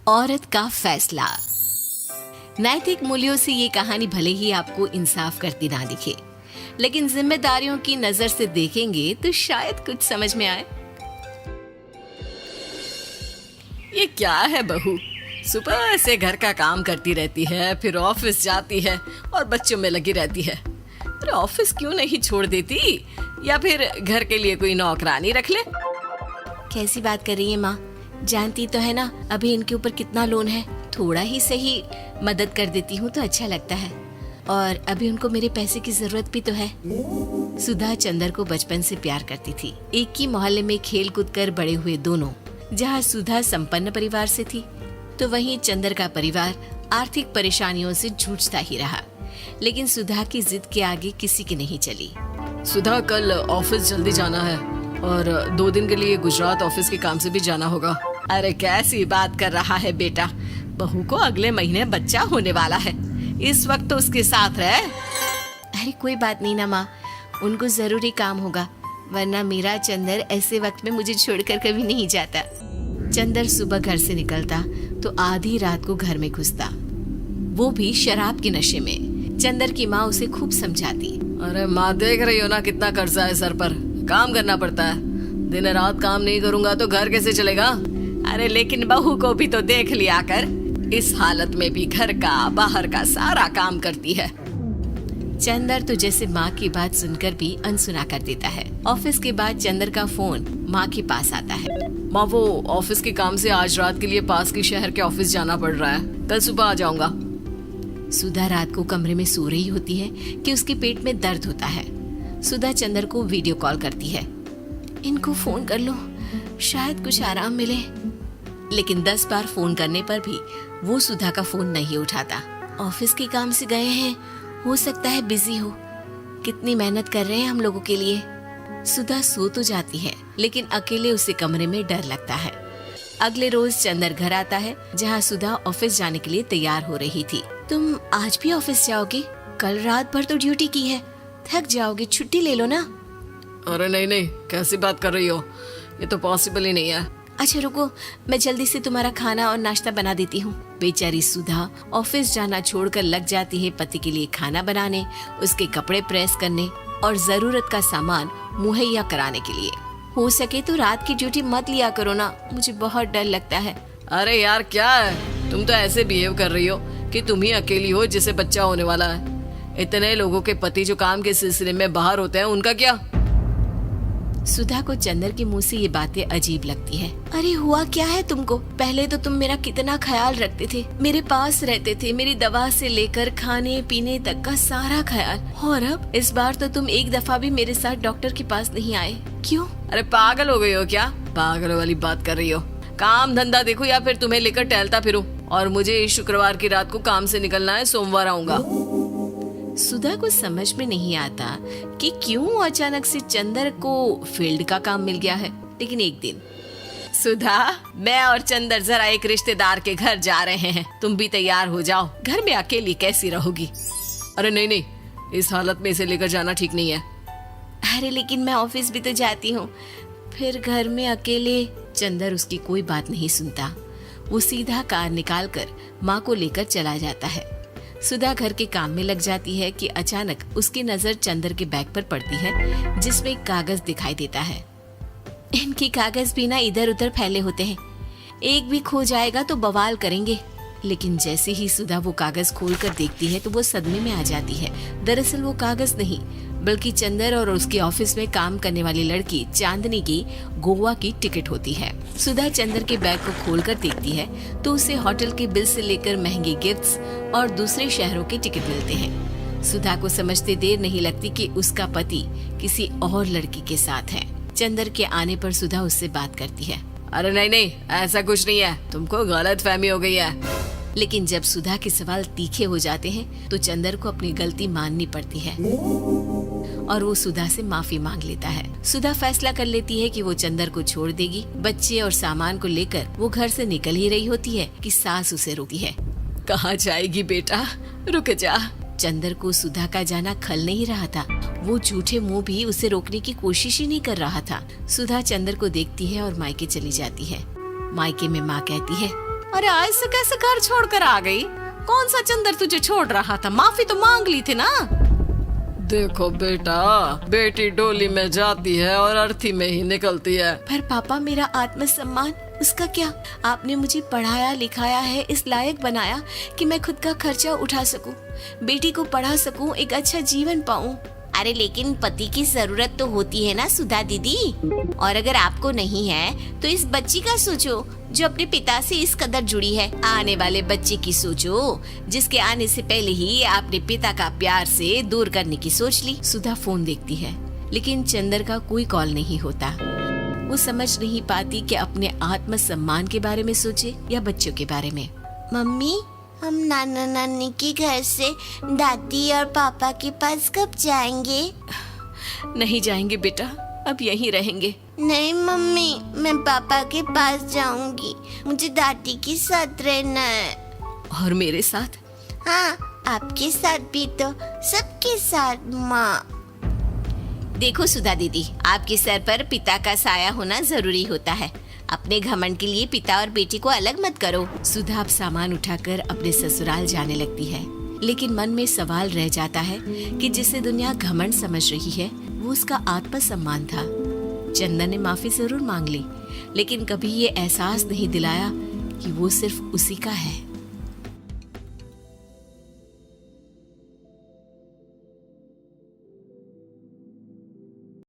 औरत का फैसला। नैतिक मूल्यों से ये कहानी भले ही आपको इंसाफ करती ना दिखे, लेकिन जिम्मेदारियों की नजर से देखेंगे तो शायद कुछ समझ में आए। ये क्या है बहू, सुबह से घर का काम करती रहती है, फिर ऑफिस जाती है और बच्चों में लगी रहती है। अरे ऑफिस क्यों नहीं छोड़ देती, या फिर घर के लिए कोई नौकरानी रख ले। कैसी बात कर रही है माँ? जानती तो है ना अभी इनके ऊपर कितना लोन है। थोड़ा ही सही मदद कर देती हूँ तो अच्छा लगता है, और अभी उनको मेरे पैसे की जरूरत भी तो है। सुधा चंदर को बचपन से प्यार करती थी। एक ही मोहल्ले में खेल कूद कर बड़े हुए दोनों। जहाँ सुधा संपन्न परिवार से थी तो वहीं चंदर का परिवार आर्थिक परेशानियों से जूझता ही रहा। लेकिन सुधा की जिद के आगे किसी की नहीं चली। सुधा, कल ऑफिस जल्दी जाना है और 2 दिन के लिए गुजरात ऑफिस के काम से भी जाना होगा। अरे कैसी बात कर रहा है बेटा, बहू को अगले महीने बच्चा होने वाला है, इस वक्त तो उसके साथ रहे। अरे कोई बात नहीं ना माँ, उनको जरूरी काम होगा, वरना मेरा चंदर ऐसे वक्त में मुझे छोड़कर कभी नहीं जाता। चंदर सुबह घर से निकलता तो आधी रात को घर में घुसता, वो भी शराब के नशे में। चंदर की माँ उसे खूब समझाती। अरे माँ, देख रही हो ना कितना कर्जा है सर पर, काम करना पड़ता है। दिन रात काम नहीं करूंगा तो घर कैसे चलेगा। अरे लेकिन बहू को भी तो देख लिया कर, इस हालत में भी घर का बाहर का सारा काम करती है। चंदर तो जैसे माँ की बात सुनकर भी अनसुना कर देता है। ऑफिस के बाद चंदर का फोन माँ के पास आता है। माँ, वो ऑफिस के काम से आज रात के लिए पास के शहर के ऑफिस जाना पड़ रहा है, कल सुबह आ जाऊंगा। सुधा रात को कमरे में सो रही होती है कि उसके पेट में दर्द होता है। सुधा चंदर को वीडियो कॉल करती है। इनको फोन कर लो, शायद कुछ आराम मिले। लेकिन 10 बार फोन करने पर भी वो सुधा का फोन नहीं उठाता। ऑफिस के काम से गए हैं, हो सकता है बिजी हो। कितनी मेहनत कर रहे हैं हम लोगों के लिए। सुधा सो तो जाती है, लेकिन अकेले उसे कमरे में डर लगता है। अगले रोज चंदर घर आता है, जहाँ सुधा ऑफिस जाने के लिए तैयार हो रही थी। तुम आज भी ऑफिस जाओगी? कल रात भर तो ड्यूटी की है, थक जाओगे, छुट्टी ले लो ना। अरे नहीं नहीं, कैसी बात कर रही हो, ये तो पॉसिबल ही नहीं है। अच्छा रुको, मैं जल्दी से तुम्हारा खाना और नाश्ता बना देती हूँ। बेचारी सुधा ऑफिस जाना छोड़कर लग जाती है पति के लिए खाना बनाने, उसके कपड़े प्रेस करने और जरूरत का सामान मुहैया कराने के लिए। हो सके तो रात की ड्यूटी मत लिया करो ना, मुझे बहुत डर लगता है। अरे यार क्या है, तुम तो ऐसे बिहेव कर रही हो कि तुम ही अकेली हो जिसे बच्चा होने वाला है। इतने लोगों के पति जो काम के सिलसिले में बाहर होते हैं, उनका क्या? सुधा को चंदर के मुंह से ये बातें अजीब लगती है। अरे हुआ क्या है तुमको? पहले तो तुम मेरा कितना ख्याल रखते थे, मेरे पास रहते थे, मेरी दवा से लेकर खाने पीने तक का सारा ख्याल। और अब इस बार तो तुम एक दफा भी मेरे साथ डॉक्टर के पास नहीं आए, क्यों? अरे पागल हो गई हो क्या? पागल वाली बात कर रही हो। काम धंधा देखो या फिर तुम्हें लेकर टहलता फिरूं। और मुझे शुक्रवार की रात को काम से निकलना है, सोमवार आऊंगा। सुधा को समझ में नहीं आता कि क्यों अचानक से चंदर को फील्ड का काम मिल गया है। लेकिन एक दिन, सुधा, मैं और चंदर जरा एक रिश्तेदार के घर जा रहे हैं, तुम भी तैयार हो जाओ, घर में अकेली कैसी रहोगी। अरे नहीं नहीं, इस हालत में इसे लेकर जाना ठीक नहीं है। अरे लेकिन मैं ऑफिस भी तो जाती हूँ, फिर घर में अकेले। चंदर उसकी कोई बात नहीं सुनता। वो सीधा कार निकाल कर माँ को लेकर चला जाता है। सुधा घर के काम में लग जाती है कि अचानक उसकी नजर चंदर के बैग पर पड़ती है, जिसमें एक कागज दिखाई देता है। इनके कागज भी ना इधर उधर फैले होते हैं, एक भी खो जाएगा तो बवाल करेंगे। लेकिन जैसे ही सुधा वो कागज खोल कर देखती है तो वो सदमे में आ जाती है। दरअसल वो कागज नहीं, बल्कि चंदर और उसके ऑफिस में काम करने वाली लड़की चांदनी की गोवा की टिकट होती है। सुधा चंदर के बैग को खोलकर देखती है तो उसे होटल के बिल से लेकर महंगे गिफ्ट्स और दूसरे शहरों के टिकट मिलते हैं। सुधा को समझते देर नहीं लगती कि उसका पति किसी और लड़की के साथ है। चंदर के आने पर सुधा उससे बात करती है। अरे नहीं नहीं, ऐसा कुछ नहीं है, तुमको गलत फहमी हो गई है। लेकिन जब सुधा के सवाल तीखे हो जाते हैं तो चंदर को अपनी गलती माननी पड़ती है और वो सुधा से माफी मांग लेता है। सुधा फैसला कर लेती है कि वो चंदर को छोड़ देगी। बच्चे और सामान को लेकर वो घर से निकल ही रही होती है कि सास उसे रोकती है। कहाँ जाएगी बेटा, रुक जा। चंदर को सुधा का जाना खल नहीं रहा था। वो झूठे मुंह भी उसे रोकने की कोशिश ही नहीं कर रहा था। सुधा चंदर को देखती है और मायके चली जाती है। मायके में माँ कहती है, अरे आज से कैसे घर छोड़कर आ गई? कौन सा चंदर तुझे छोड़ रहा था? माफी तो मांग ली थी ना। देखो बेटा, बेटी डोली में जाती है और अर्थी में ही निकलती है। पर पापा, मेरा आत्मसम्मान, उसका क्या? आपने मुझे पढ़ाया लिखाया है, इस लायक बनाया कि मैं खुद का खर्चा उठा सकूं, बेटी को पढ़ा सकूं, एक अच्छा जीवन पाऊं। अरे लेकिन पति की जरूरत तो होती है ना सुधा दीदी, और अगर आपको नहीं है तो इस बच्ची का सोचो जो अपने पिता से इस कदर जुड़ी है। आने वाले बच्चे की सोचो जिसके आने से पहले ही आपने पिता का प्यार से दूर करने की सोच ली। सुधा फोन देखती है लेकिन चंदर का कोई कॉल नहीं होता। वो समझ नहीं पाती कि अपने आत्मसम्मान के बारे में सोचे या बच्चों के बारे में। मम्मी, हम नाना नानी के घर से दादी और पापा के पास कब जाएंगे? नहीं जाएंगे बेटा, अब यहीं रहेंगे। नहीं मम्मी, मैं पापा के पास जाऊंगी, मुझे दादी के साथ रहना है। और मेरे साथ? हाँ, आपके साथ भी तो, सबके साथ माँ। देखो सुधा दीदी, आपके सर पर पिता का साया होना जरूरी होता है। अपने घमंड के लिए पिता और बेटी को अलग मत करो। सुधा अब सामान उठाकर अपने ससुराल जाने लगती है, लेकिन मन में सवाल रह जाता है कि जिसे दुनिया घमंड समझ रही है वो उसका आत्मसम्मान था। चंदन ने माफी जरूर मांग ली, लेकिन कभी ये एहसास नहीं दिलाया कि वो सिर्फ उसी का है।